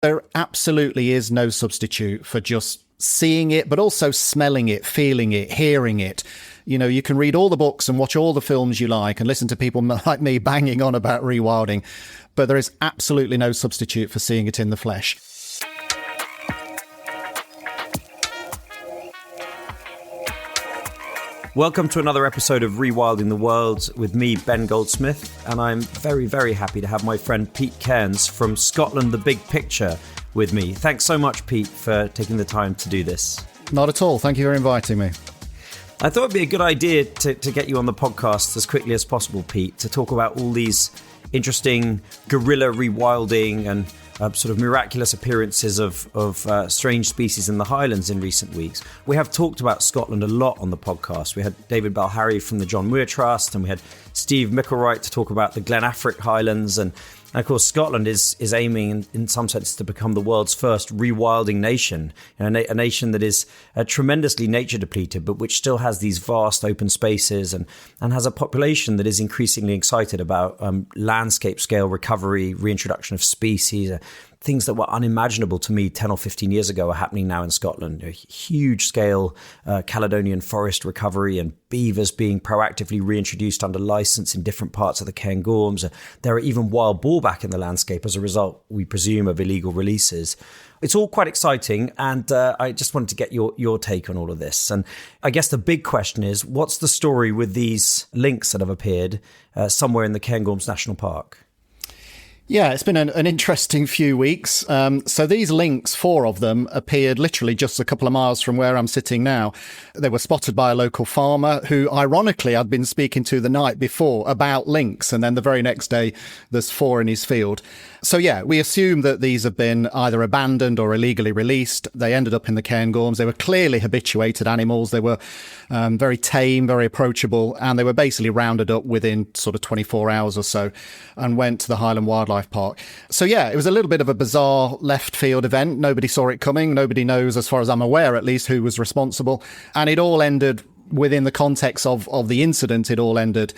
There absolutely is no substitute for just seeing it, but also smelling it, feeling it, hearing it. You know, you can read all the books and watch all the films you like and listen to people like me banging on about rewilding, but there is absolutely no substitute for seeing it in the flesh. Welcome to another episode of Rewilding the World with me, Ben Goldsmith, and I'm very, very happy to have my friend Pete Cairns from Scotland, the Big Picture, with me. Thanks so much, Pete, for taking the time to do this. Not at all. Thank you for inviting me. I thought it'd be a good idea to get you on the podcast as quickly as possible, Pete, to talk about all these interesting guerrilla rewilding and sort of miraculous appearances of strange species in the Highlands in recent weeks. We have talked about Scotland a lot on the podcast. We had David Balharry from the John Muir Trust, and we had Steve Micklewright to talk about the Glen Affric Highlands. And of course, Scotland is aiming, in some sense, to become the world's first rewilding nation, a nation that is tremendously nature depleted, but which still has these vast open spaces and has a population that is increasingly excited about landscape scale recovery, reintroduction of species. Things that were unimaginable to me 10 or 15 years ago are happening now in Scotland. A huge scale Caledonian forest recovery and beavers being proactively reintroduced under license in different parts of the Cairngorms. There are even wild boar back in the landscape as a result, we presume, of illegal releases. It's all quite exciting, and I just wanted to get your take on all of this. And I guess the big question is, what's the story with these lynx that have appeared somewhere in the Cairngorms National Park? Yeah, it's been an interesting few weeks. So these lynx, 4 of them, appeared literally just a couple of miles from where I'm sitting now. They were spotted by a local farmer who, ironically, I'd been speaking to the night before about lynx. And then the very next day, there's 4 in his field. So yeah, we assume that these have been either abandoned or illegally released. They ended up in the Cairngorms. They were clearly habituated animals. They were very tame, very approachable, and they were basically rounded up within sort of 24 hours or so and went to the Highland Wildlife Park. So yeah, it was a little bit of a bizarre left field event. Nobody saw it coming. Nobody knows, as far as I'm aware at least, who was responsible. And it all ended within the context of the incident. It all ended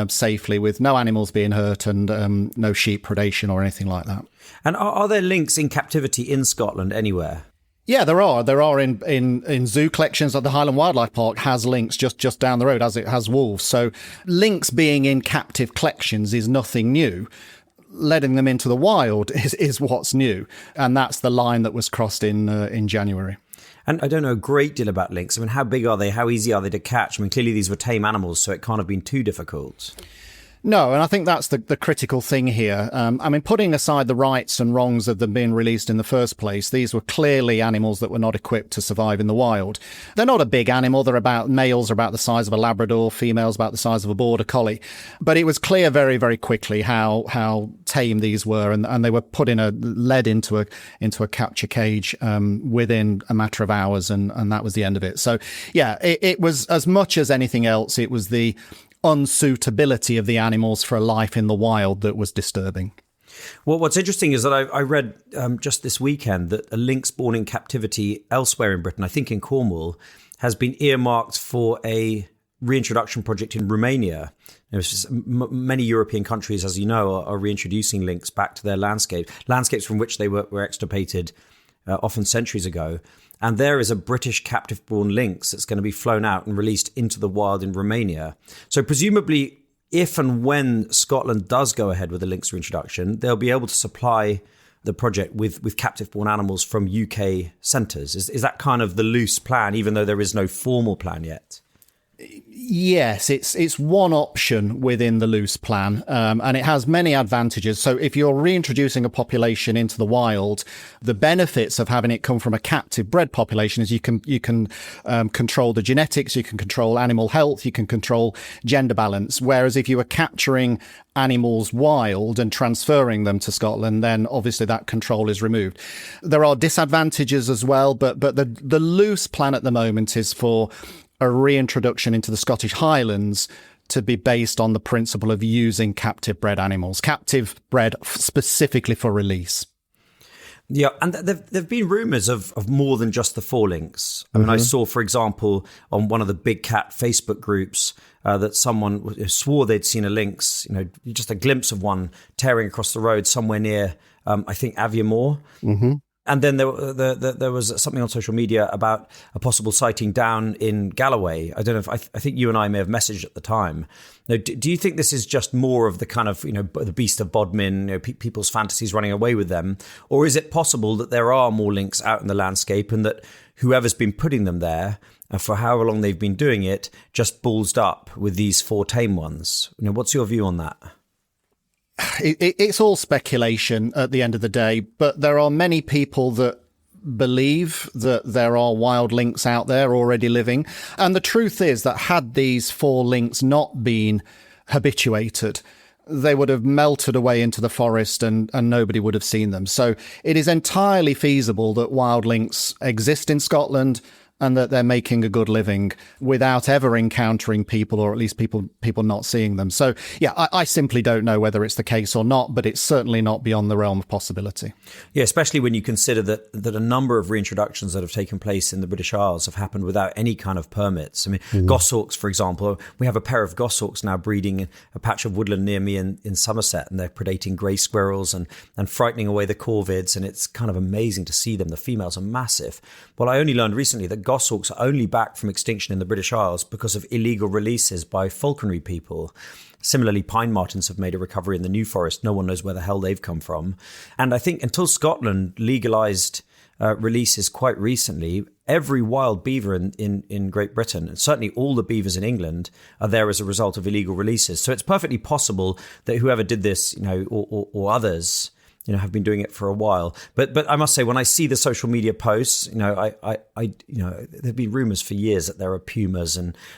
safely with no animals being hurt and no sheep predation or anything like that. And are there lynx in captivity in Scotland anywhere? Yeah, there are. There are in zoo collections. The Highland Wildlife Park has lynx just down the road, as it has wolves. So lynx being in captive collections is nothing new. Letting them into the wild is what's new. And that's the line that was crossed in January. And I don't know a great deal about lynx. I mean, how big are they? How easy are they to catch? I mean, clearly these were tame animals, so it can't have been too difficult. No, and I think that's the critical thing here. I mean, putting aside the rights and wrongs of them being released in the first place, these were clearly animals that were not equipped to survive in the wild. They're not a big animal. Males are about the size of a Labrador, females about the size of a Border Collie. But it was clear very, very quickly how tame these were, and they were led into a capture cage within a matter of hours, and that was the end of it. So yeah, it was, as much as anything else, it was the unsuitability of the animals for a life in the wild that was disturbing. Well, what's interesting is that I read just this weekend that a lynx born in captivity elsewhere in Britain, I think in Cornwall, has been earmarked for a reintroduction project in Romania. Many European countries, as you know, are reintroducing lynx back to their landscapes from which they were extirpated often centuries ago. And there is a British captive-born lynx that's going to be flown out and released into the wild in Romania. So presumably, if and when Scotland does go ahead with the lynx reintroduction, they'll be able to supply the project with captive-born animals from UK centres. Is that kind of the loose plan, even though there is no formal plan yet? Yes, it's one option within the loose plan, and it has many advantages. So if you're reintroducing a population into the wild, the benefits of having it come from a captive bred population is you can control the genetics, you can control animal health, you can control gender balance. Whereas if you were capturing animals wild and transferring them to Scotland, then obviously that control is removed. There are disadvantages as well, but the loose plan at the moment is for a reintroduction into the Scottish Highlands to be based on the principle of using captive bred animals, captive bred specifically for release. Yeah, and there've been rumours of more than just the 4 lynx. I mean, I saw, for example, on one of the Big Cat Facebook groups that someone swore they'd seen a lynx, just a glimpse of one tearing across the road somewhere near I think Aviemore. Mm-hmm. And then there was something on social media about a possible sighting down in Galloway. I don't know if I think you and I may have messaged at the time. Now, do you think this is just more of the kind of, the beast of Bodmin, people's fantasies running away with them? Or is it possible that there are more lynx out in the landscape and that whoever's been putting them there, for however long they've been doing it, just ballsed up with these 4 tame ones? What's your view on that? It's all speculation at the end of the day, but there are many people that believe that there are wild lynx out there already living. And the truth is that had these 4 lynx not been habituated, they would have melted away into the forest and nobody would have seen them. So it is entirely feasible that wild lynx exist in Scotland and that they're making a good living without ever encountering people, or at least people not seeing them. So, yeah, I simply don't know whether it's the case or not, but it's certainly not beyond the realm of possibility. Yeah, especially when you consider that a number of reintroductions that have taken place in the British Isles have happened without any kind of permits. I mean, goshawks, for example, we have a pair of goshawks now breeding in a patch of woodland near me in Somerset, and they're predating grey squirrels and frightening away the corvids, and it's kind of amazing to see them. The females are massive. Well, I only learned recently that goshawks are only back from extinction in the British Isles because of illegal releases by falconry people. Similarly, pine martens have made a recovery in the New Forest. No one knows where the hell they've come from. And I think until Scotland legalised releases quite recently, every wild beaver in Great Britain, and certainly all the beavers in England, are there as a result of illegal releases. So it's perfectly possible that whoever did this, or others, have been doing it for a while. But I must say, when I see the social media posts, there've been rumours for years that there are pumas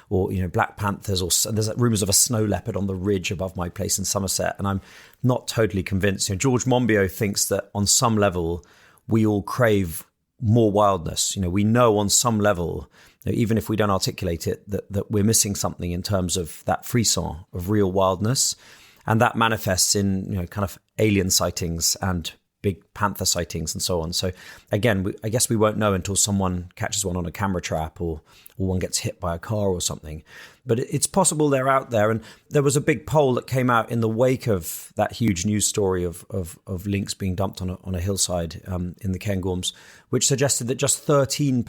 or black panthers, and there's rumours of a snow leopard on the ridge above my place in Somerset, and I'm not totally convinced. George Monbiot thinks that on some level we all crave more wildness. We know on some level, even if we don't articulate it, that we're missing something in terms of that frisson of real wildness. And that manifests in, kind of alien sightings and big panther sightings and so on. So again, I guess we won't know until someone catches one on a camera trap or one gets hit by a car or something. But it's possible they're out there. And there was a big poll that came out in the wake of that huge news story of lynx being dumped on a hillside in the Cairngorms, which suggested that just 13%,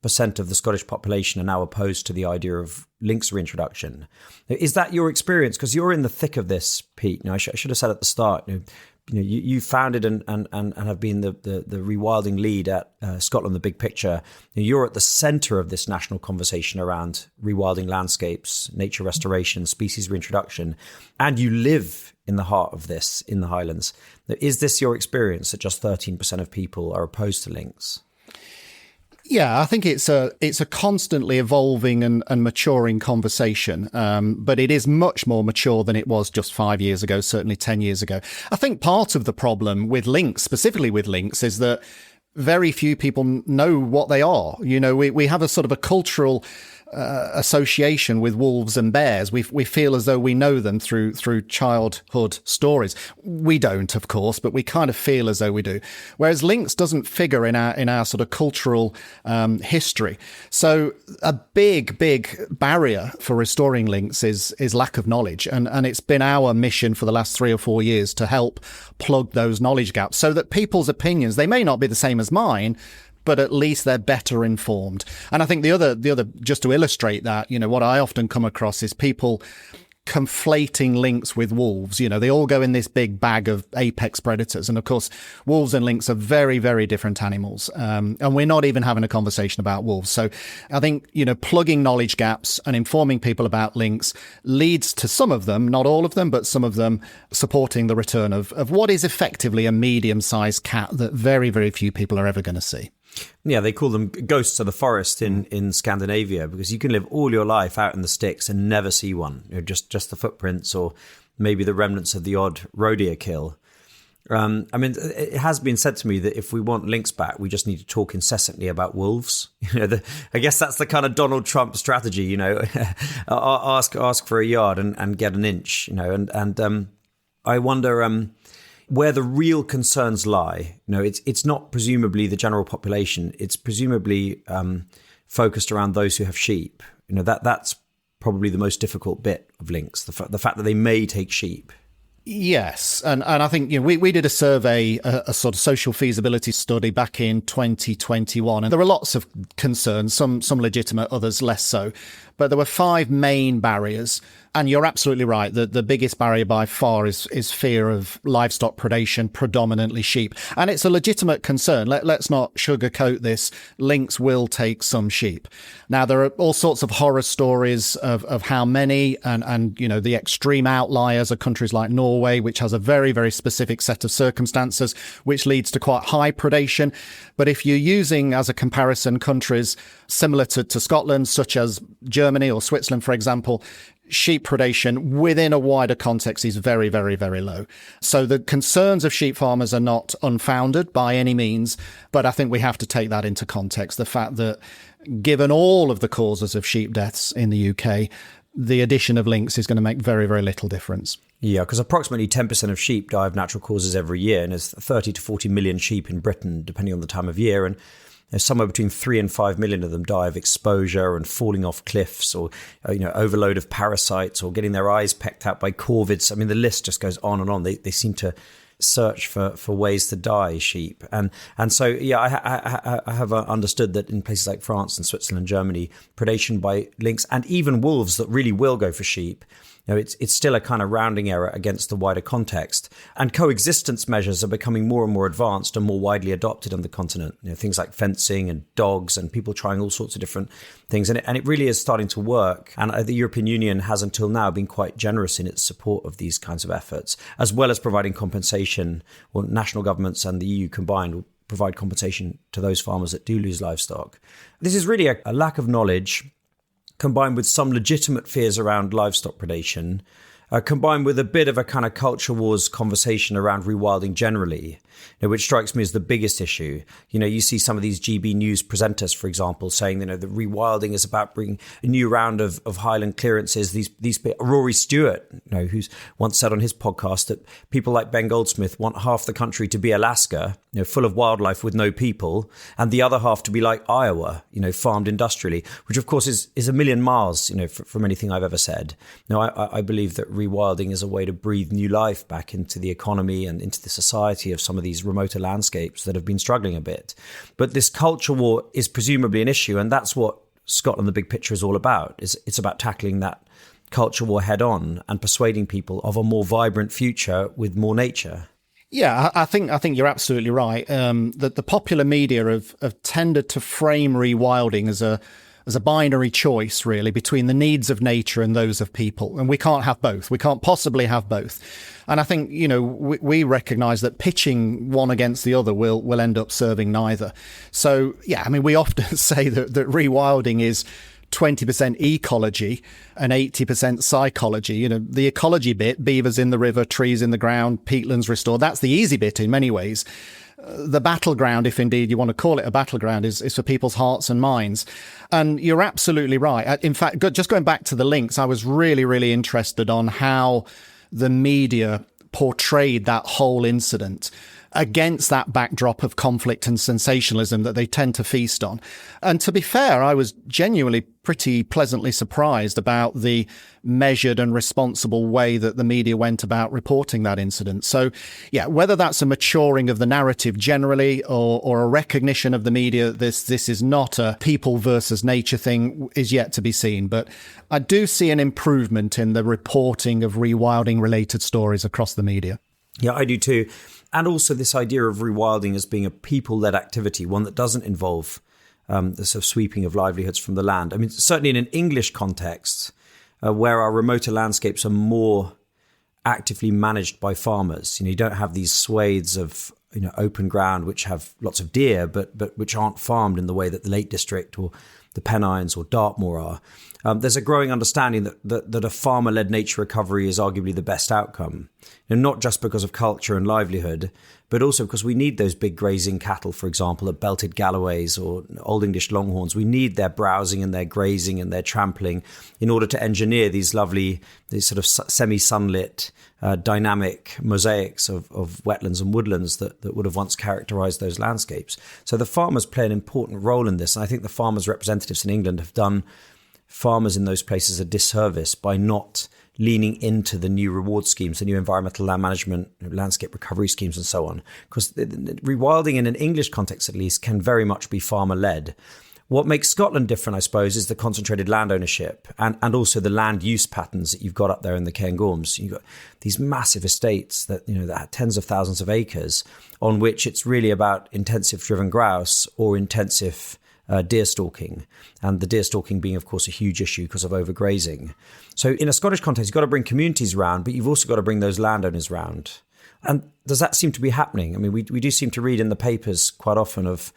13% of the Scottish population are now opposed to the idea of lynx reintroduction. Is that your experience? Because you're in the thick of this, Pete. I should have said at the start, you founded and have been the rewilding lead at Scotland, the Big Picture. You're at the centre of this national conversation around rewilding landscapes, nature restoration, species reintroduction, and you live in the heart of this in the Highlands. Is this your experience that just 13% of people are opposed to lynx? Yeah, I think it's a constantly evolving and maturing conversation, but it is much more mature than it was just 5 years ago, certainly 10 years ago. I think part of the problem with lynx, specifically with lynx, is that very few people know what they are. We have a sort of a cultural association with wolves and bears. We feel as though we know them through childhood stories. We don't, of course, but we kind of feel as though we do. Whereas lynx doesn't figure in our sort of cultural history. So a big barrier for restoring lynx is lack of knowledge, and it's been our mission for the last 3 or 4 years to help plug those knowledge gaps so that people's opinions, they may not be the same as mine, but at least they're better informed. And I think the other, just to illustrate that, what I often come across is people conflating lynx with wolves. They all go in this big bag of apex predators. And of course, wolves and lynx are very, very different animals. And we're not even having a conversation about wolves. So I think, plugging knowledge gaps and informing people about lynx leads to some of them, not all of them, but some of them supporting the return of what is effectively a medium-sized cat that very, very few people are ever going to see. Yeah, they call them ghosts of the forest in Scandinavia, because you can live all your life out in the sticks and never see one. Just the footprints or maybe the remnants of the odd roe deer kill. It has been said to me that if we want lynx back, we just need to talk incessantly about wolves. I guess that's the kind of Donald Trump strategy. Ask for a yard and get an inch. I wonder. Where the real concerns lie, it's not presumably the general population. It's presumably focused around those who have sheep. That's probably the most difficult bit of lynx. The fact that they may take sheep. Yes, and I think we did a survey, a sort of social feasibility study back in 2021, and there were lots of concerns, some legitimate, others less so. But there were 5 main barriers. And you're absolutely right. The biggest barrier by far is fear of livestock predation, predominantly sheep. And it's a legitimate concern. Let's not sugarcoat this. Lynx will take some sheep. Now, there are all sorts of horror stories of how many, and the extreme outliers are countries like Norway, which has a very, very specific set of circumstances, which leads to quite high predation. But if you're using as a comparison countries similar to Scotland, such as Germany or Switzerland, for example, sheep predation within a wider context is very, very, very low. So the concerns of sheep farmers are not unfounded by any means, but I think we have to take that into context. The fact that given all of the causes of sheep deaths in the UK, the addition of lynx is going to make very, very little difference. Yeah, because approximately 10% of sheep die of natural causes every year, and there's 30 to 40 million sheep in Britain, depending on the time of year. And there's somewhere between 3 and 5 million of them die of exposure and falling off cliffs, or overload of parasites, or getting their eyes pecked out by corvids. I mean, the list just goes on and on. They seem to search for ways to die, sheep. And so, yeah, I have understood that in places like France and Switzerland, Germany, predation by lynx and even wolves that really will go for sheep, it's still a kind of rounding error against the wider context. And coexistence measures are becoming more and more advanced and more widely adopted on the continent. Things like fencing and dogs, and people trying all sorts of different things. And it really is starting to work. And the European Union has until now been quite generous in its support of these kinds of efforts, as well as providing compensation. Well, national governments and the EU combined will provide compensation to those farmers that do lose livestock. This is really a lack of knowledge, combined with some legitimate fears around livestock predation, combined with a bit of a kind of culture wars conversation around rewilding generally, which strikes me as the biggest issue. You see some of these GB News presenters, for example, saying, that rewilding is about bringing a new round of highland clearances. These Rory Stewart, who's once said on his podcast that people like Ben Goldsmith want half the country to be Alaska, full of wildlife with no people, and the other half to be like Iowa, farmed industrially, which of course is a million miles, from anything I've ever said. I believe that rewilding is a way to breathe new life back into the economy and into the society of some of these remoter landscapes that have been struggling a bit. But this culture war is presumably an issue, and that's what Scotland, the big picture, is all about. It's about tackling that culture war head on and persuading people of a more vibrant future with more nature. Yeah, I think you're absolutely right. That the popular media have tended to frame rewilding as a binary choice, really, between the needs of nature and those of people. And we can't have both. We can't possibly have both. And I think, we recognise that pitching one against the other will end up serving neither. So, yeah, I mean, we often say that rewilding is 20% ecology and 80% psychology. The ecology bit, beavers in the river, trees in the ground, peatlands restored, that's the easy bit in many ways. The battleground, if indeed you want to call it a battleground, is for people's hearts and minds. And you're absolutely right. In fact, just going back to the lynx, I was really, really interested on how the media portrayed that whole incident against that backdrop of conflict and sensationalism that they tend to feast on. And to be fair, I was genuinely pretty pleasantly surprised about the measured and responsible way that the media went about reporting that incident. So, yeah, whether that's a maturing of the narrative generally or a recognition of the media, this is not a people versus nature thing, is yet to be seen. But I do see an improvement in the reporting of rewilding related stories across the media. Yeah, I do too. And also this idea of rewilding as being a people-led activity, one that doesn't involve the sort of sweeping of livelihoods from the land. I mean, certainly in an English context, where our remoter landscapes are more actively managed by farmers. You don't have these swathes of open ground which have lots of deer, but which aren't farmed in the way that the Lake District or the Pennines or Dartmoor are. There's a growing understanding that a farmer-led nature recovery is arguably the best outcome, and not just because of culture and livelihood, but also because we need those big grazing cattle, for example, at belted Galloways or Old English Longhorns. We need their browsing and their grazing and their trampling in order to engineer these sort of semi-sunlit, dynamic mosaics of wetlands and woodlands that would have once characterised those landscapes. So the farmers play an important role in this, and I think the farmers' representatives in England have done farmers in those places a disservice by not leaning into the new reward schemes, the new environmental land management, landscape recovery schemes and so on. Because rewilding in an English context at least can very much be farmer-led. What makes Scotland different, I suppose, is the concentrated land ownership and also the land use patterns that you've got up there in the Cairngorms. You've got these massive estates that have tens of thousands of acres on which it's really about intensive driven grouse or intensive deer stalking. And the deer stalking being, of course, a huge issue because of overgrazing. So in a Scottish context, you've got to bring communities around, but you've also got to bring those landowners around. And does that seem to be happening? I mean, we do seem to read in the papers quite often of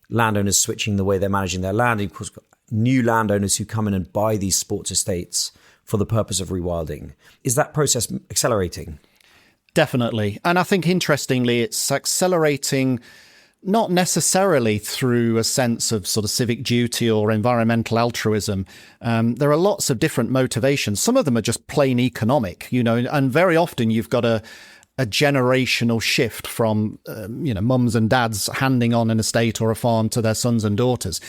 landowners switching the way they're managing their land. And of course, new landowners who come in and buy these sports estates for the purpose of rewilding. Is that process accelerating? Definitely. And I think, interestingly, it's accelerating not necessarily through a sense of sort of civic duty or environmental altruism. There are lots of different motivations. Some of them are just plain economic, and very often you've got a generational shift from, mums and dads handing on an estate or a farm to their sons and daughters.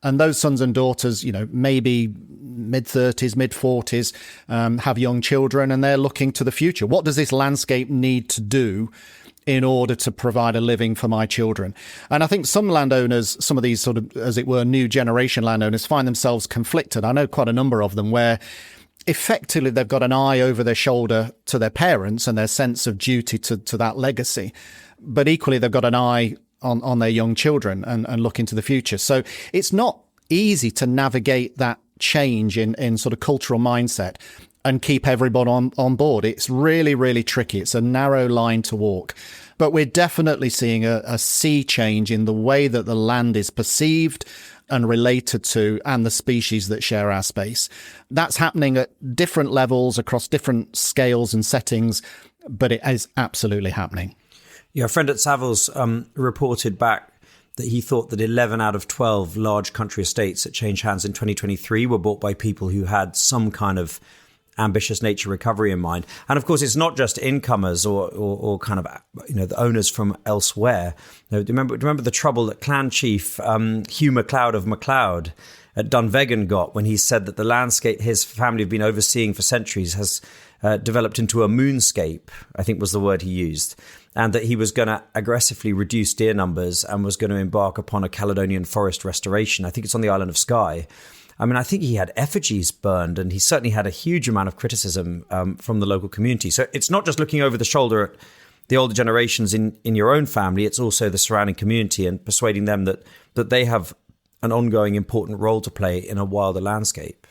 And those sons and daughters, maybe mid-30s, mid-40s, have young children, and they're looking to the future. What does this landscape need to do in order to provide a living for my children? And I think some landowners, some of these sort of, as it were, new generation landowners find themselves conflicted. I know quite a number of them where effectively they've got an eye over their shoulder to their parents and their sense of duty to that legacy. But equally, they've got an eye on their young children and look into the future. So it's not easy to navigate that change in sort of cultural mindset and keep everyone on board. It's really, really tricky. It's a narrow line to walk. But we're definitely seeing a sea change in the way that the land is perceived and related to, and the species that share our space. That's happening at different levels across different scales and settings, but it is absolutely happening. Yeah, a friend at Savills reported back that he thought that 11 out of 12 large country estates that changed hands in 2023 were bought by people who had some kind of ambitious nature recovery in mind. And of course, it's not just incomers or kind of, the owners from elsewhere. Do you remember the trouble that clan chief Hugh MacLeod of MacLeod at Dunvegan got when he said that the landscape his family have been overseeing for centuries has developed into a moonscape, I think was the word he used, and that he was going to aggressively reduce deer numbers and was going to embark upon a Caledonian forest restoration. I think it's on the island of Skye. I mean, I think he had effigies burned, and he certainly had a huge amount of criticism from the local community. So it's not just looking over the shoulder at the older generations in your own family, it's also the surrounding community and persuading them that they have an ongoing important role to play in a wilder landscape.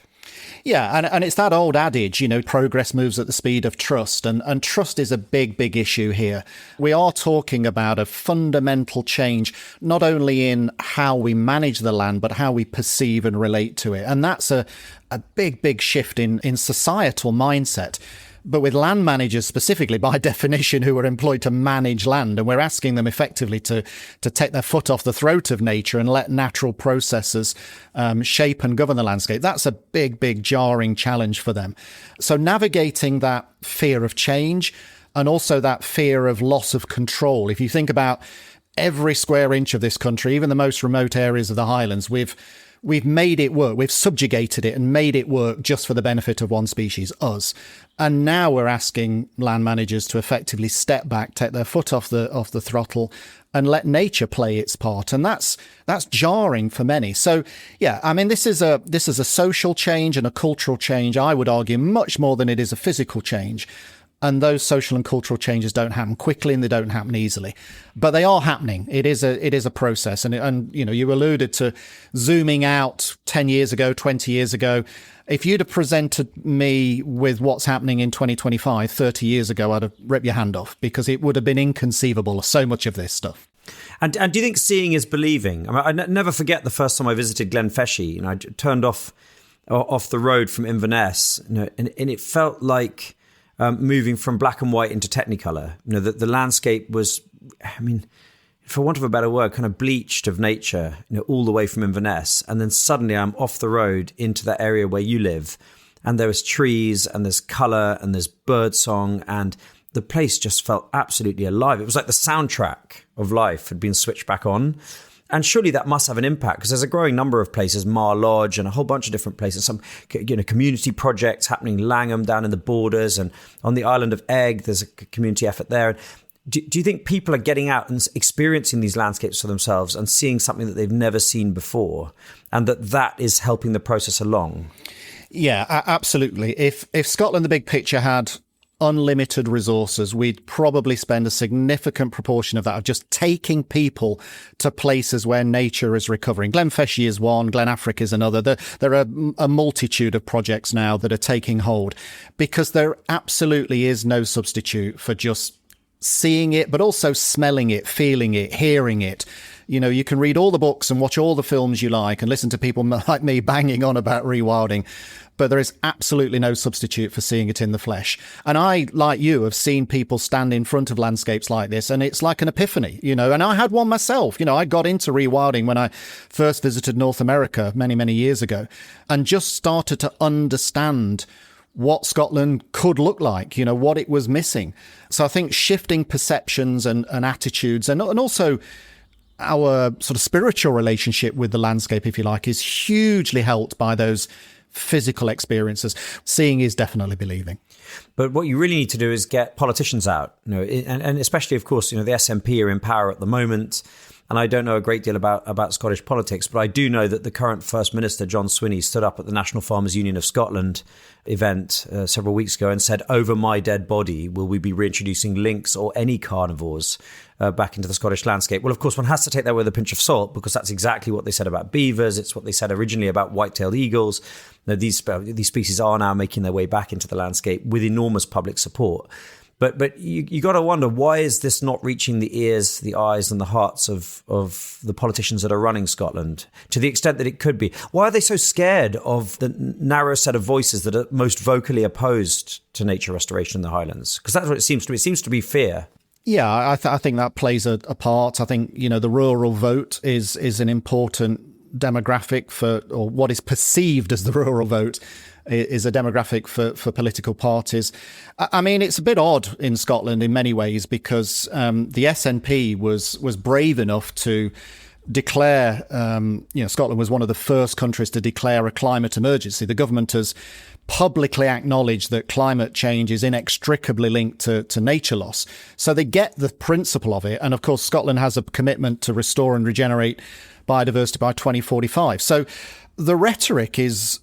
Yeah, and it's that old adage, progress moves at the speed of trust. And trust is a big, big issue here. We are talking about a fundamental change, not only in how we manage the land, but how we perceive and relate to it. And that's a big, big shift in societal mindset. But with land managers specifically, by definition, who are employed to manage land, and we're asking them effectively to take their foot off the throat of nature and let natural processes shape and govern the landscape. That's a big, big jarring challenge for them. So navigating that fear of change and also that fear of loss of control. If you think about every square inch of this country, even the most remote areas of the Highlands, we've made it work. We've subjugated it and made it work just for the benefit of one species, us. And now we're asking land managers to effectively step back, take their foot off the throttle, and let nature play its part. And that's jarring for many. So yeah, I mean, this is a social change and a cultural change, I would argue, much more than it is a physical change. And those social and cultural changes don't happen quickly and they don't happen easily, but they are happening. It is a process. And you alluded to zooming out 10 years ago, 20 years ago. If you'd have presented me with what's happening in 2025, 30 years ago, I'd have ripped your hand off, because it would have been inconceivable, so much of this stuff. And do you think seeing is believing? I mean, I never forget the first time I visited Glenfeshie. I turned off the road from Inverness, and it felt like moving from black and white into Technicolor. The landscape was, I mean, for want of a better word, kind of bleached of nature, all the way from Inverness. And then suddenly I'm off the road into that area where you live. And there was trees and there's colour and there's bird song, and the place just felt absolutely alive. It was like the soundtrack of life had been switched back on. And surely that must have an impact, because there's a growing number of places, Mar Lodge and a whole bunch of different places, some community projects happening in Langham down in the borders, and on the island of Egg, there's a community effort there. Do you think people are getting out and experiencing these landscapes for themselves and seeing something that they've never seen before, and that is helping the process along? Yeah, absolutely. If Scotland, the big picture, had unlimited resources, we'd probably spend a significant proportion of that of just taking people to places where nature is recovering. Glenfeshie is one, Glenafric is another. There are a multitude of projects now that are taking hold, because there absolutely is no substitute for just seeing it, but also smelling it, feeling it, hearing it. You can read all the books and watch all the films you like and listen to people like me banging on about rewilding, but there is absolutely no substitute for seeing it in the flesh. And I, like you, have seen people stand in front of landscapes like this, and it's like an epiphany, and I had one myself. I got into rewilding when I first visited North America many, many years ago, and just started to understand what Scotland could look like, what it was missing. So I think shifting perceptions and attitudes, and also our sort of spiritual relationship with the landscape, if you like, is hugely helped by those physical experiences. Seeing is definitely believing. But what you really need to do is get politicians out, and especially, of course, the SNP are in power at the moment. And I don't know a great deal about Scottish politics, but I do know that the current First Minister, John Swinney, stood up at the National Farmers Union of Scotland event several weeks ago and said, "Over my dead body, will we be reintroducing lynx or any carnivores back into the Scottish landscape?" Well, of course, one has to take that with a pinch of salt, because that's exactly what they said about beavers. It's what they said originally about white-tailed eagles. These species are now making their way back into the landscape with enormous public support. But you got to wonder, why is this not reaching the ears, the eyes and the hearts of the politicians that are running Scotland to the extent that it could be? Why are they so scared of the narrow set of voices that are most vocally opposed to nature restoration in the Highlands? Because that's what it seems to be. It seems to be fear. Yeah, I think that plays a part. I think, the rural vote is an important demographic or what is perceived as the rural vote is a demographic for political parties. I mean, it's a bit odd in Scotland in many ways, because the SNP was brave enough to declare, Scotland was one of the first countries to declare a climate emergency. The government has publicly acknowledged that climate change is inextricably linked to nature loss. So they get the principle of it. And of course, Scotland has a commitment to restore and regenerate biodiversity by 2045. So the rhetoric is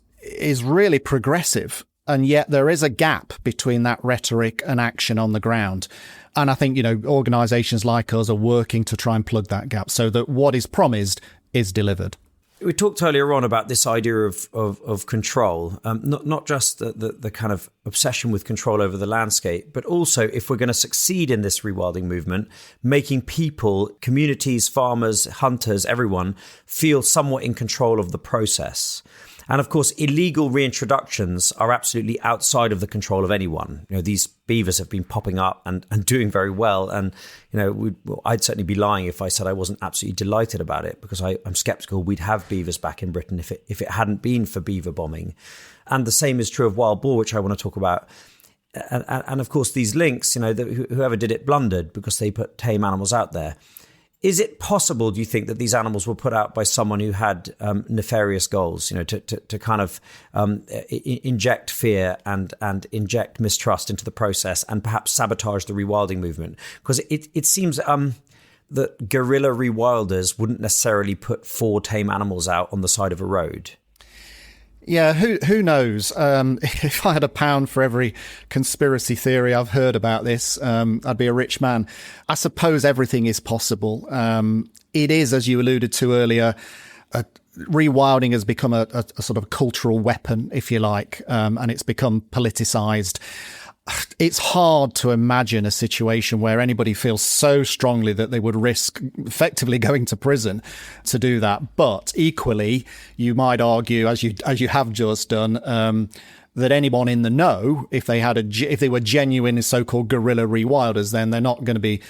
really progressive, and yet there is a gap between that rhetoric and action on the ground. And I think, organisations like us are working to try and plug that gap so that what is promised is delivered. We talked earlier on about this idea of control, not just the kind of obsession with control over the landscape, but also, if we're going to succeed in this rewilding movement, making people, communities, farmers, hunters, everyone feel somewhat in control of the process. And of course, illegal reintroductions are absolutely outside of the control of anyone. These beavers have been popping up and doing very well. And, I'd certainly be lying if I said I wasn't absolutely delighted about it, because I'm skeptical we'd have beavers back in Britain if it hadn't been for beaver bombing. And the same is true of wild boar, which I want to talk about. And of course, these lynx, whoever did it blundered because they put tame animals out there. Is it possible, do you think, that these animals were put out by someone who had nefarious goals, to kind of inject fear and inject mistrust into the process and perhaps sabotage the rewilding movement? Because it seems that guerrilla rewilders wouldn't necessarily put 4 tame animals out on the side of a road. Yeah, who knows? If I had £1 for every conspiracy theory I've heard about this, I'd be a rich man. I suppose everything is possible. It is, as you alluded to earlier, rewilding has become a sort of cultural weapon, if you like, and it's become politicised. It's hard to imagine a situation where anybody feels so strongly that they would risk effectively going to prison to do that. But equally, you might argue, as you have just done, that anyone in the know, if they were genuine so-called guerrilla rewilders, then they're not going to be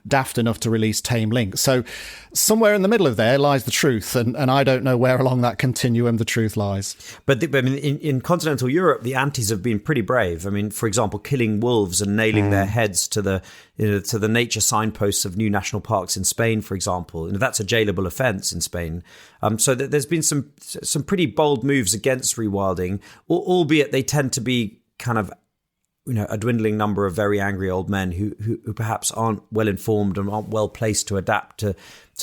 daft enough to release tame lynx. So somewhere in the middle of there lies the truth, and I don't know where along that continuum the truth lies. But I mean, in continental Europe, the antis have been pretty brave. I mean, for example, killing wolves and nailing their heads to the nature signposts of new national parks in Spain, for example. And that's a jailable offence in Spain. So there's been some pretty bold moves against rewilding, albeit they tend to be kind of, a dwindling number of very angry old men who perhaps aren't well informed and aren't well placed to adapt to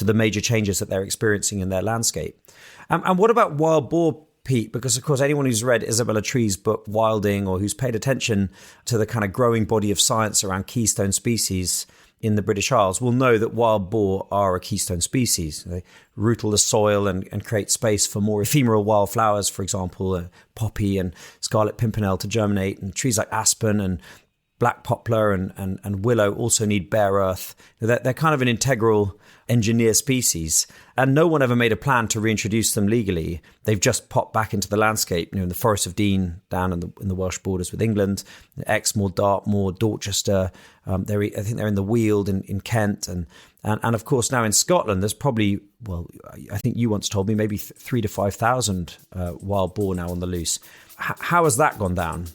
the major changes that they're experiencing in their landscape. And what about wild boar, Pete? Because, of course, anyone who's read Isabella Tree's book, Wilding, or who's paid attention to the kind of growing body of science around keystone species in the British Isles will know that wild boar are a keystone species. They rootle the soil and create space for more ephemeral wildflowers, for example, poppy and scarlet pimpernel to germinate, and trees like aspen and black poplar and willow also need bare earth. They're kind of an integral engineer species, and no one ever made a plan to reintroduce them legally. They've just popped back into the landscape, in the Forest of Dean down in the Welsh borders with England, Exmoor, Dartmoor, Dorchester. I think they're in the Weald in Kent, and of course now in Scotland there's probably, well, I think you once told me maybe 3,000 to 5,000 wild boar now on the loose. How has that gone down?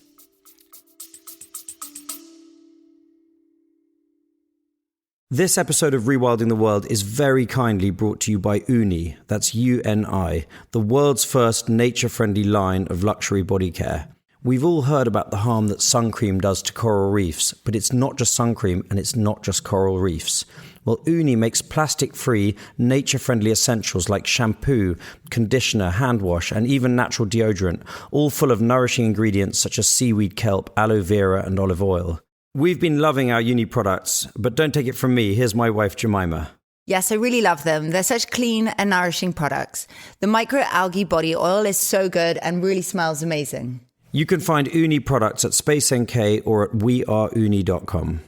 This episode of Rewilding the World is very kindly brought to you by Uni, that's UNI, the world's first nature-friendly line of luxury body care. We've all heard about the harm that sun cream does to coral reefs, but it's not just sun cream and it's not just coral reefs. Well, Uni makes plastic-free, nature-friendly essentials like shampoo, conditioner, hand wash, and even natural deodorant, all full of nourishing ingredients such as seaweed kelp, aloe vera, and olive oil. We've been loving our Uni products, but don't take it from me. Here's my wife, Jemima. Yes, I really love them. They're such clean and nourishing products. The microalgae body oil is so good and really smells amazing. You can find Uni products at Space NK or at weareuni.com.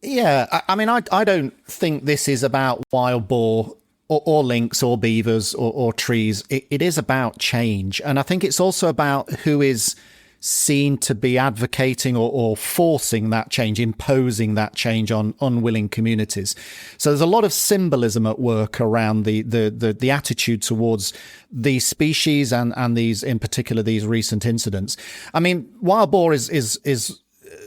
Yeah, I mean, I don't think this is about wild boar or lynx or beavers or trees. It is about change. And I think it's also about who is seen to be advocating or forcing that change, imposing that change on unwilling communities. So there's a lot of symbolism at work around the attitude towards these species and these, in particular, these recent incidents. I mean, wild boar is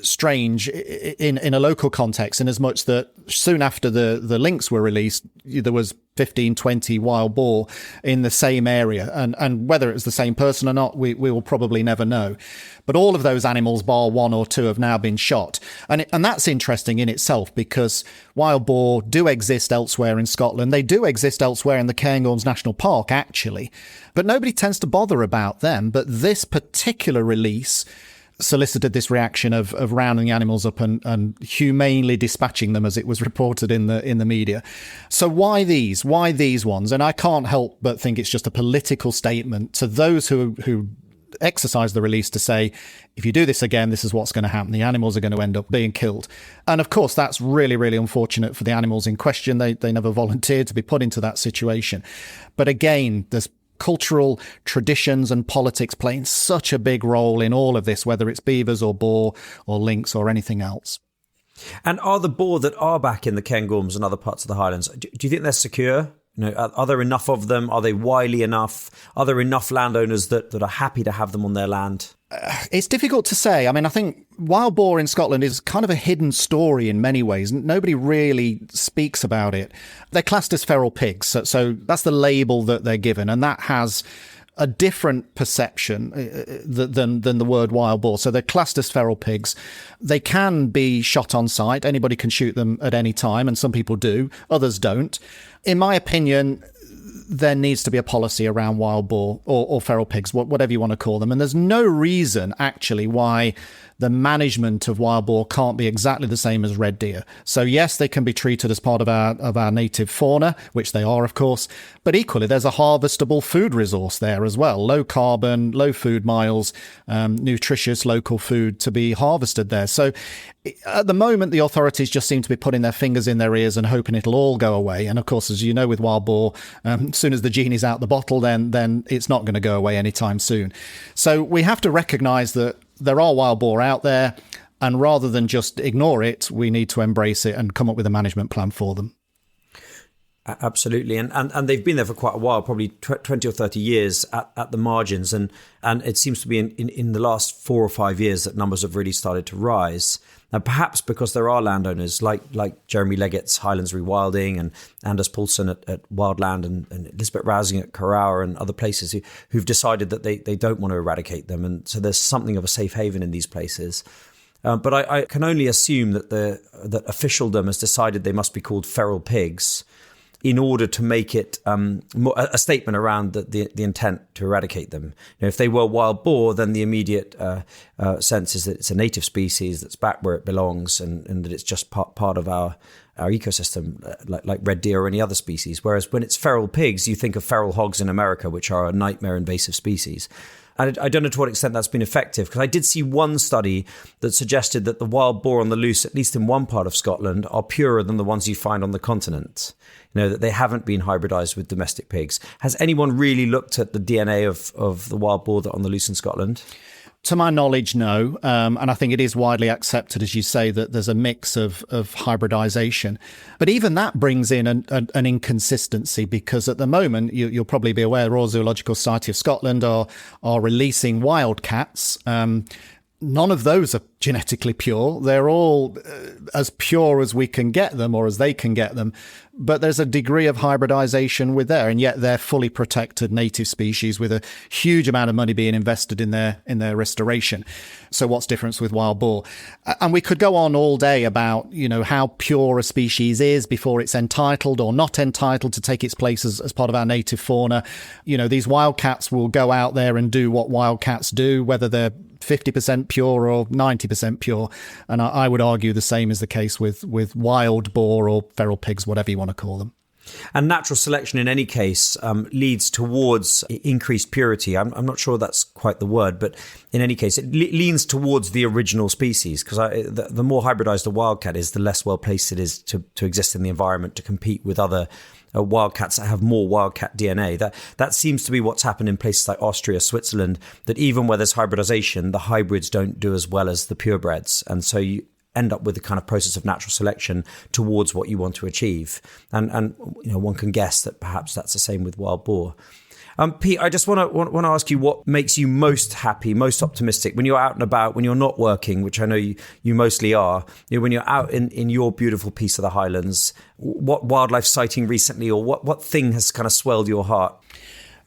strange in a local context, in as much that soon after the lynx were released, there was 15, 20 wild boar in the same area. And whether it was the same person or not, we will probably never know. But all of those animals, bar one or two, have now been shot. And that's interesting in itself, because wild boar do exist elsewhere in Scotland. They do exist elsewhere in the Cairngorms National Park, actually. But nobody tends to bother about them. But this particular release solicited this reaction of rounding animals up and humanely dispatching them, as it was reported in the media. So why these ones? And I can't help but think it's just a political statement to those who exercise the release to say, if you do this again, this is what's going to happen. The animals are going to end up being killed. And of course, that's really, really unfortunate for the animals in question. They never volunteered to be put into that situation. But again, there's cultural traditions and politics playing such a big role in all of this, whether it's beavers or boar or lynx or anything else. And are the boar that are back in the Cairngorms and other parts of the Highlands, do you think they're secure? Are there enough of them? Are they wily enough? Are there enough landowners that are happy to have them on their land? It's difficult to say. I mean, I think wild boar in Scotland is kind of a hidden story in many ways. Nobody really speaks about it. They're classed as feral pigs. So that's the label that they're given. And that has a different perception than the word wild boar. So they're classed as feral pigs. They can be shot on sight. Anybody can shoot them at any time. And some people do. Others don't. In my opinion, there needs to be a policy around wild boar or feral pigs, whatever you want to call them. And there's no reason, actually, why the management of wild boar can't be exactly the same as red deer. So yes, they can be treated as part of our native fauna, which they are, of course. But equally, there's a harvestable food resource there as well. Low carbon, low food miles, nutritious local food to be harvested there. So at the moment, the authorities just seem to be putting their fingers in their ears and hoping it'll all go away. And of course, as you know, with wild boar, as soon as the genie's out the bottle, then it's not going to go away anytime soon. So we have to recognise that there are wild boar out there. And rather than just ignore it, we need to embrace it and come up with a management plan for them. Absolutely. And they've been there for quite a while, probably 20 or 30 years at the margins. And it seems to be in the last 4 or 5 years that numbers have really started to rise. Now, perhaps because there are landowners like Jeremy Leggett's Highlands Rewilding and Anders Poulsen at Wildland and Elizabeth Rousing at Carrara and other places who've decided that they don't want to eradicate them. And so there's something of a safe haven in these places. But I can only assume that that officialdom has decided they must be called feral pigs in order to make it a statement around the intent to eradicate them. If they were wild boar, then the immediate sense is that it's a native species that's back where it belongs and that it's just part of our ecosystem, like red deer or any other species. Whereas when it's feral pigs, you think of feral hogs in America, which are a nightmare invasive species. And I don't know to what extent that's been effective, because I did see one study that suggested that the wild boar on the loose, at least in one part of Scotland, are purer than the ones you find on the continent. That they haven't been hybridized with domestic pigs. Has anyone really looked at the DNA of the wild boar that on the loose in Scotland? To my knowledge, no. And I think it is widely accepted, as you say, that there's a mix of hybridization. But even that brings in an inconsistency, because at the moment, you'll probably be aware, the Royal Zoological Society of Scotland are releasing wildcats. None of those are genetically pure. They're all as pure as we can get them, or as they can get them. But there's a degree of hybridization with there, and yet they're fully protected native species with a huge amount of money being invested in their restoration. So what's different with wild boar? And we could go on all day about, how pure a species is before it's entitled or not entitled to take its place as part of our native fauna. These wildcats will go out there and do what wildcats do, whether they're 50% pure or 90% pure. And I would argue the same is the case with wild boar or feral pigs, whatever you want to call them. And natural selection in any case leads towards increased purity. I'm not sure that's quite the word, but in any case, it leans towards the original species, because the more hybridized a wildcat is, the less well placed it is to exist in the environment, to compete with other wildcats that have more wildcat DNA. That seems to be what's happened in places like Austria, Switzerland, that even where there's hybridization, the hybrids don't do as well as the purebreds. And so you end up with the kind of process of natural selection towards what you want to achieve. And one can guess that perhaps that's the same with wild boar. Pete, I just want to ask you what makes you most happy, most optimistic when you're out and about, when you're not working, which I know you mostly are. When you're out in your beautiful piece of the Highlands, what wildlife sighting recently, or what thing has kind of swelled your heart?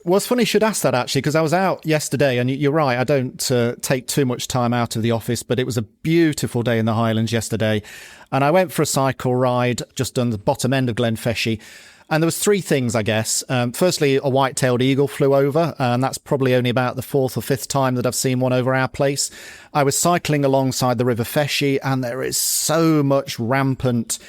Well, it's funny you should ask that, actually, because I was out yesterday, and you're right, I don't take too much time out of the office, but it was a beautiful day in the Highlands yesterday. And I went for a cycle ride just on the bottom end of Glenfeshie. And there was 3 things, I guess. Firstly, a white-tailed eagle flew over, and that's probably only about the 4th or 5th time that I've seen one over our place. I was cycling alongside the River Feshie, and there is so much rampant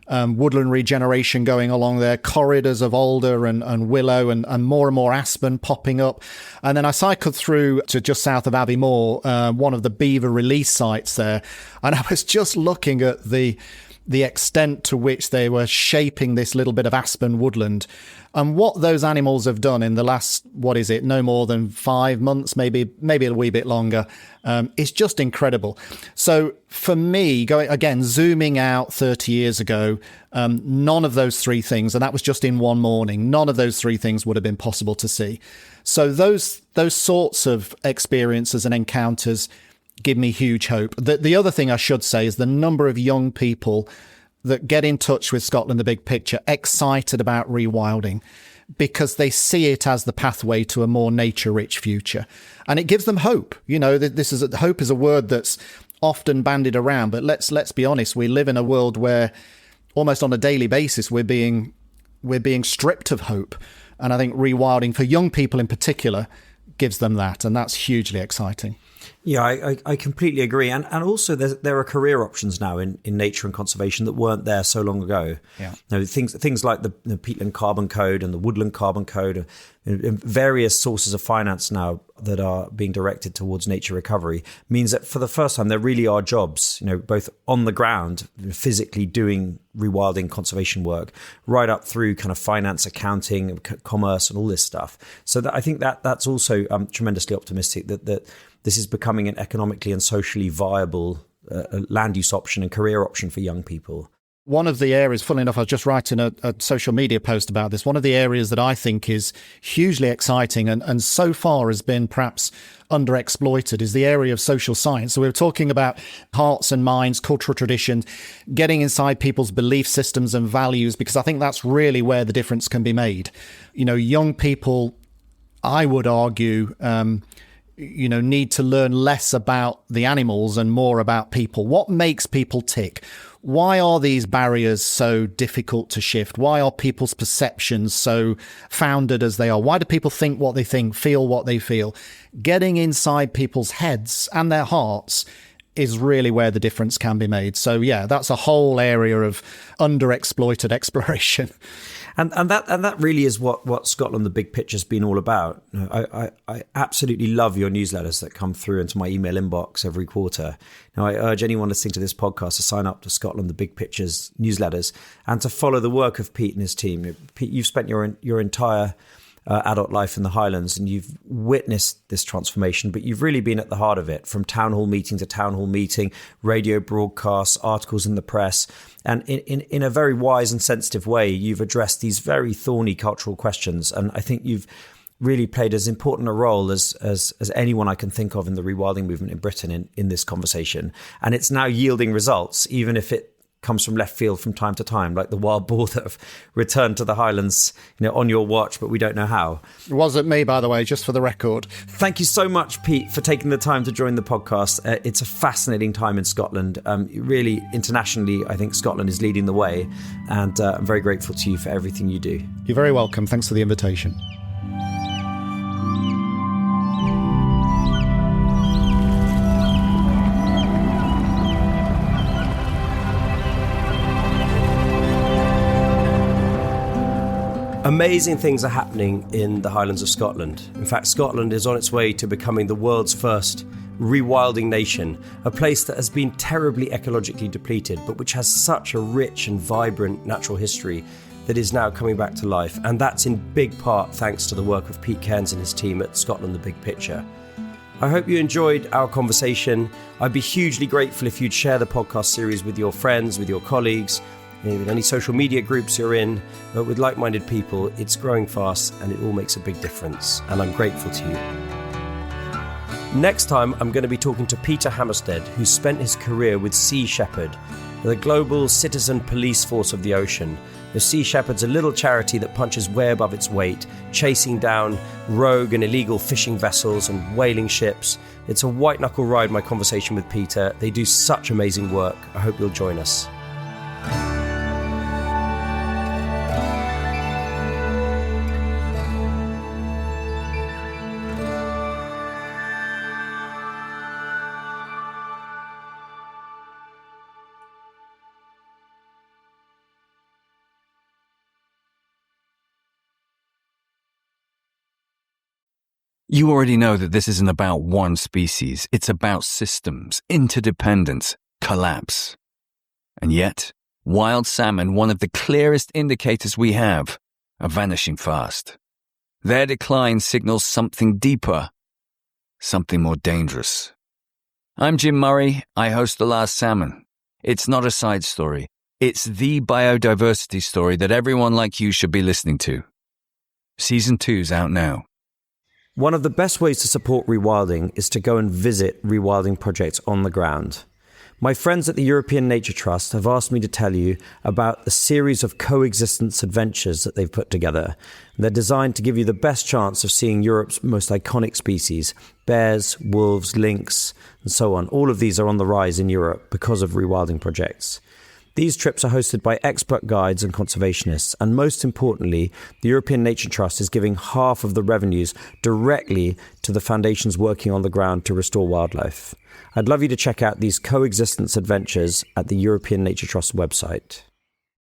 woodland regeneration going along there, corridors of alder and willow and more aspen popping up. And then I cycled through to just south of Aviemore, one of the beaver release sites there, and I was just looking at the extent to which they were shaping this little bit of aspen woodland. And what those animals have done in the last, no more than 5 months, maybe a wee bit longer, is just incredible. So for me, zooming out 30 years ago, none of those 3 things, and that was just in one morning, none of those 3 things would have been possible to see. So those sorts of experiences and encounters give me huge hope. The other thing I should say is the number of young people that get in touch with Scotland, the big picture, excited about rewilding, because they see it as the pathway to a more nature-rich future. And it gives them hope. Hope is a word that's often bandied around, but let's be honest, we live in a world where almost on a daily basis we're being stripped of hope. And I think rewilding, for young people in particular, gives them that, and that's hugely exciting. Yeah, I completely agree. And also there are career options now in nature and conservation that weren't there so long ago. Yeah. Things like the peatland carbon code and the woodland carbon code, and various sources of finance now that are being directed towards nature recovery, means that for the first time there really are jobs, both on the ground, physically doing rewilding conservation work, right up through kind of finance, accounting, commerce and all this stuff. So I think that's also tremendously optimistic that this is becoming an economically and socially viable a land use option and career option for young people. One of the areas, funnily enough, I was just writing a social media post about this. One of the areas that I think is hugely exciting and so far has been perhaps underexploited is the area of social science. So we were talking about hearts and minds, cultural traditions, getting inside people's belief systems and values, because I think that's really where the difference can be made. You know, young people, I would argue, need to learn less about the animals and more about people. What makes people tick? Why are these barriers so difficult to shift? Why are people's perceptions so founded as they are? Why do people think what they think, feel what they feel? Getting inside people's heads and their hearts is really where the difference can be made. So yeah, that's a whole area of underexploited exploration. And that really is what Scotland, the Big Picture, has been all about. I absolutely love your newsletters that come through into my email inbox every quarter. Now, I urge anyone listening to this podcast to sign up to Scotland, the Big Picture's newsletters and to follow the work of Pete and his team. Pete, you've spent your entire adult life in the Highlands and you've witnessed this transformation, but you've really been at the heart of it, from town hall meeting to town hall meeting, radio broadcasts, articles in the press. And in a very wise and sensitive way, you've addressed these very thorny cultural questions. And I think you've really played as important a role as anyone I can think of in the rewilding movement in Britain in this conversation. And it's now yielding results, even if it comes from left field from time to time, like the wild boar that have returned to the Highlands, on your watch, but we don't know how. It wasn't me, by the way, just for the record. Thank you so much, Pete, for taking the time to join the podcast. It's a fascinating time in Scotland. Really, internationally, I think Scotland is leading the way, and I'm very grateful to you for everything you do. You're very welcome. Thanks for the invitation. Amazing things are happening in the Highlands of Scotland. In fact, Scotland is on its way to becoming the world's first rewilding nation, a place that has been terribly ecologically depleted, but which has such a rich and vibrant natural history that is now coming back to life. And that's in big part thanks to the work of Pete Cairns and his team at Scotland, the Big Picture. I hope you enjoyed our conversation. I'd be hugely grateful if you'd share the podcast series with your friends, with your colleagues, in any social media groups you're in, but with like-minded people. It's growing fast and it all makes a big difference, and I'm grateful to you. Next time, I'm going to be talking to Peter Hammerstead, who spent his career with Sea Shepherd, the global citizen police force of the ocean. The Sea Shepherd's a little charity that punches way above its weight, chasing down rogue and illegal fishing vessels and whaling ships. It's a white-knuckle ride, my conversation with Peter. They do such amazing work. I hope you'll join us. You already know that this isn't about one species. It's about systems, interdependence, collapse. And yet, wild salmon, one of the clearest indicators we have, are vanishing fast. Their decline signals something deeper, something more dangerous. I'm Jim Murray. I host The Last Salmon. It's not a side story. It's the biodiversity story that everyone like you should be listening to. Season 2's out now. One of the best ways to support rewilding is to go and visit rewilding projects on the ground. My friends at the European Nature Trust have asked me to tell you about a series of coexistence adventures that they've put together. They're designed to give you the best chance of seeing Europe's most iconic species: bears, wolves, lynx, and so on. All of these are on the rise in Europe because of rewilding projects. These trips are hosted by expert guides and conservationists, and most importantly, the European Nature Trust is giving half of the revenues directly to the foundations working on the ground to restore wildlife. I'd love you to check out these coexistence adventures at the European Nature Trust website.